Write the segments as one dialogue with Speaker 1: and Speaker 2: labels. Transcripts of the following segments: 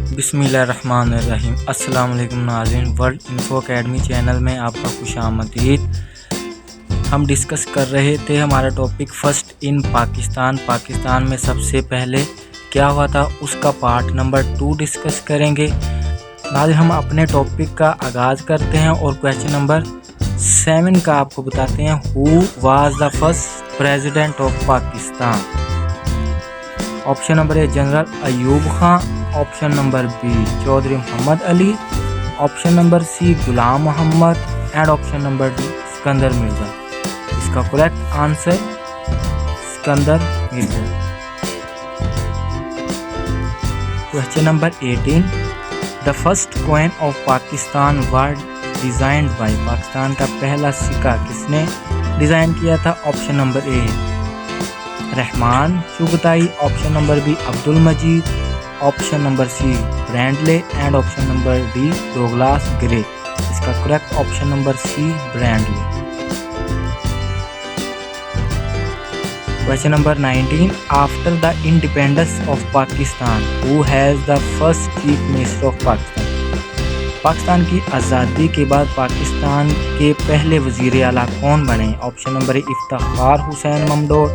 Speaker 1: बिस्मिल्लाहिर्रहमानिर्रहीम। अस्सलाम वालेकुम नाज़रीन, वर्ल्ड इन्फो अकेडमी चैनल में आपका खुशामदीद। हम डिस्कस कर रहे थे हमारा टॉपिक फर्स्ट इन पाकिस्तान में सबसे पहले क्या हुआ था उसका पार्ट नंबर 2 डिस्कस करेंगे। नाज़रीन, हम अपने टॉपिक का आगाज़ करते हैं और क्वेश्चन नंबर 7 का आपको बताते हैं। Who was the first president of Pakistan? Option number A general Ayub Khan, option number B Chaudhry Mohammad Ali, option number C Ghulam Mohammad and option number D Sikandar Mirza. इसका correct answer Sikandar Mirza. Question number 18, the first coin of Pakistan was designed by. Pakistan का पहला सिक्का किसने design किया था? Option number A Rahman Chughtai, option number B Abdul Majeed, option number C Brandley and option number D Douglas Grey. इसका correct option number C Brandley. Question number 19, after the independence of Pakistan who has the first chief minister of Pakistan? Pakistan की आज़ादी के बाद पाकिस्तान के पहले वजीर आला कौन बने? Option number A Iftikhar Hussain Mamdot,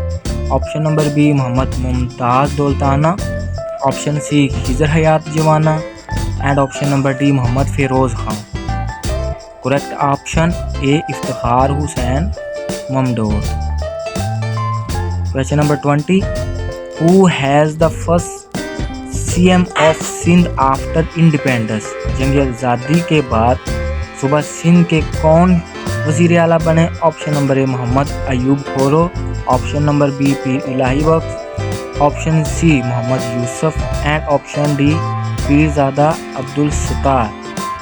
Speaker 1: option number B Mohammad Mumtaz Daultana, option C Khizar Hayat Tiwana and option number D Mohammad Feroz Khan. Correct option A Iftikhar Hussain Mamdot. Question number 20, who has the first CM of Sindh after independence? जंग आज़ादी के बाद सूबा सिंध के कौन वजीर आला बने? Option number A Mohammad Ayub Khuhro, option number B Pir Ilahi Bakhsh, option C Mohammad Yusuf and option D Pirzada Abdul Sattar.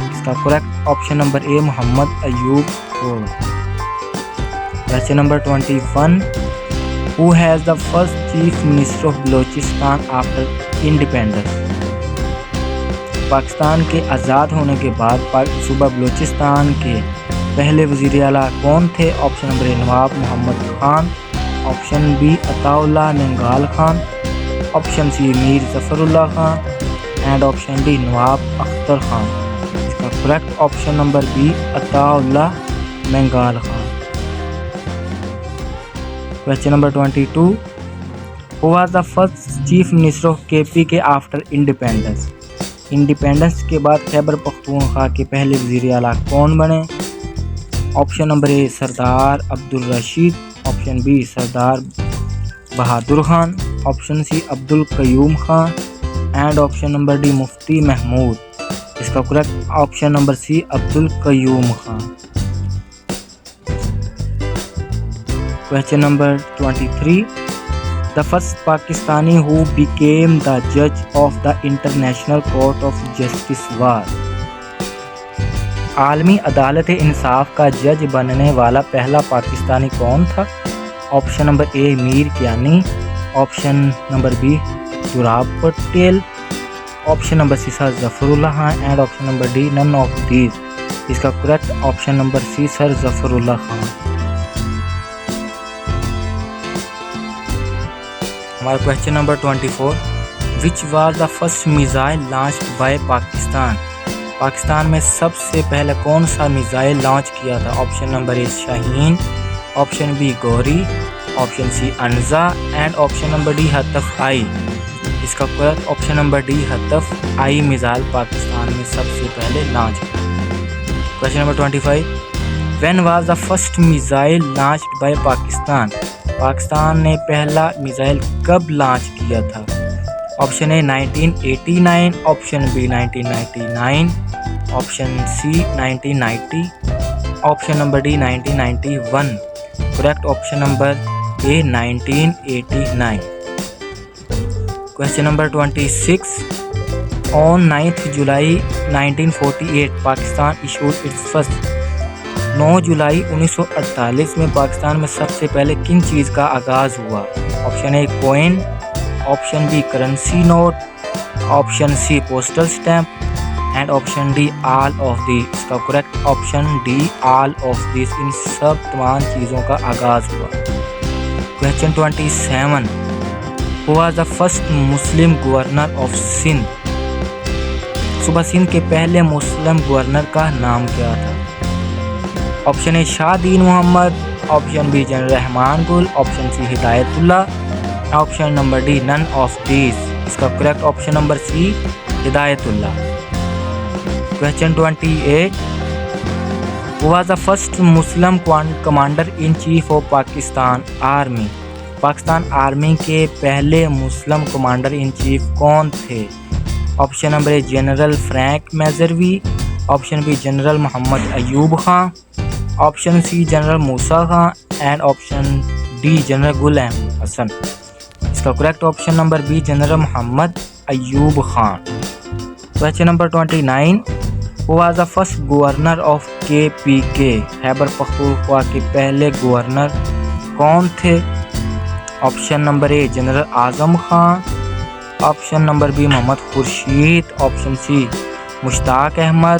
Speaker 1: इसका correct option number A Mohammad Ayub Khuhro. Question number 21, who has the first chief minister of Balochistan after independence? Pakistan के आज़ाद होने के बाद सूबा बलोचिस्तान के पहले वजीर आला कौन थे? Option number A Nawab Mohammad Khan, option B Ataullah Mengal Khan, option C Mir Zafarullah Khan and option D Nawab Akhtar Khan. इसका correct option number B Ataullah Mengal Khan. Question number 22, who was the first chief minister of KP के आफ्टर इंडिपेंडेंस? इंडिपेंडेंस के बाद खैबर पख्तूनख्वा के पहले वजीर आला कौन बने? Option number A Sardar Abdul Rashid, option B Sardar Bahadur Khan, option C Abdul Qayyum Khan and option number D Mufti Mahmood. इसका correct option number C Abdul Qayyum Khan. Question number 23, the first Pakistani who became the जज of the international court of justice was? आलमी अदालत इंसाफ का जज बनने वाला पहला पाकिस्तानी कौन था? Option number A Mir Kiyani, option number B Dorab Patel, option number C sir Zafarullah Khan and option number D none of these. इसका correct option number C sir Zafarullah Khan. हमारा question number 24, which was the first missile launched by Pakistan? Pakistan में सबसे पहले कौन सा missile launch किया था? Option number A Shaheen, option B Ghauri, option C Anza and option number D Hatf I. इसका correct option number D Hatf I missile Pakistan में सबसे पहले लॉन्च किया। Question number 25, when was the first missile launched by Pakistan? Pakistan ने पहला मिसाइल कब लॉन्च किया था? Option A 1989, option B 1999, option C 1990, option number D 1991। Correct option number A 1989। Question number 26, on 9 July 1948 Pakistan issued its first. 9 जुलाई 1948 में पाकिस्तान में सबसे पहले किन चीज़ का आगाज़ हुआ? Option A coin, option B currency note, option C postal stamp and option D all of the. इसका correct option D all of this. इन सब तमाम चीज़ों का आगाज़ हुआ। Question 27, who was the first Muslim governor of Sindh? صوبہ سندھ کے پہلے مسلم گورنر کا نام کیا تھا؟ Option A Shah Din Mohammad, option B general Rahman Gul, option C Hidayat Ullah, option number D none of these. اس کا correct option number C Hidayat Ullah. Question 28، who was the first Muslim commander in chief of Pakistan Army؟ Pakistan army کے پہلے مسلم commander in chief کون تھے؟ Option number A general Frank Messervy, option B general Mohammad Ayub Khan, option C general Musa Khan and option D general Gul Ahmed Hassan. اس کا correct option number B general Mohammad Ayub Khan. Question number 29، who was the first governor of KPK؟ Khyber Pakhtunkhwa کے پہلے governor کون تھے؟ Option number A general Azam Khan, option number be Muhammad Khurshid, option C Mushtaq Ahmad,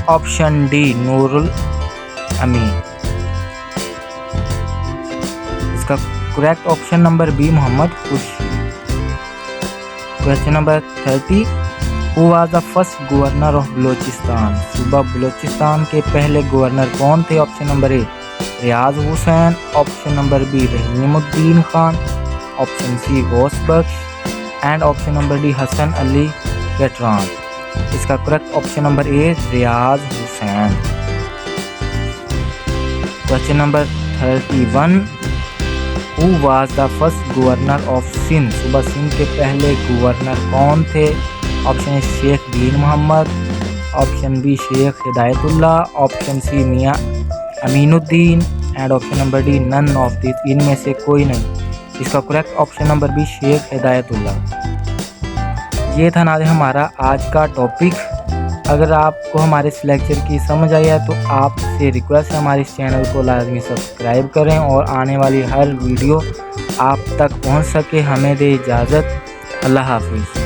Speaker 1: option D نور الامین۔ اس کا correct option number be Muhammad Khurshid. Question number 30، who was the first governor of Balochistan? صوبہ بلوچستان کے پہلے governor کون تھے؟ Option number a Riyadh Hussain, option number be Rahim Uddin Khan, option C Ghaus Bakhsh and option number D Hasan Ali کیٹران۔ اس کا correct option number a Riyadh Hussain. Question number 31، who was the first governor of Sindh? صوبہ سندھ کے پہلے governor کون تھے؟ Option a Sheikh then Mohammad, option be شیخ ہدایت Ullah, option C Mian Amin Uddin and option number D none of these. ان میں سے کوئی نہیں۔ اس کا کریکٹ آپشن نمبر بی شیخ ہدایت اللہ۔ یہ تھا ناظرین ہمارا آج کا ٹاپک۔ اگر آپ کو ہمارے اس لیکچر کی سمجھ آئی ہے تو آپ سے ریکویسٹ ہے ہمارے اس چینل کو لازمی سبسکرائب کریں اور آنے والی ہر ویڈیو آپ تک پہنچ سکے۔ ہمیں دے اجازت، اللہ حافظ۔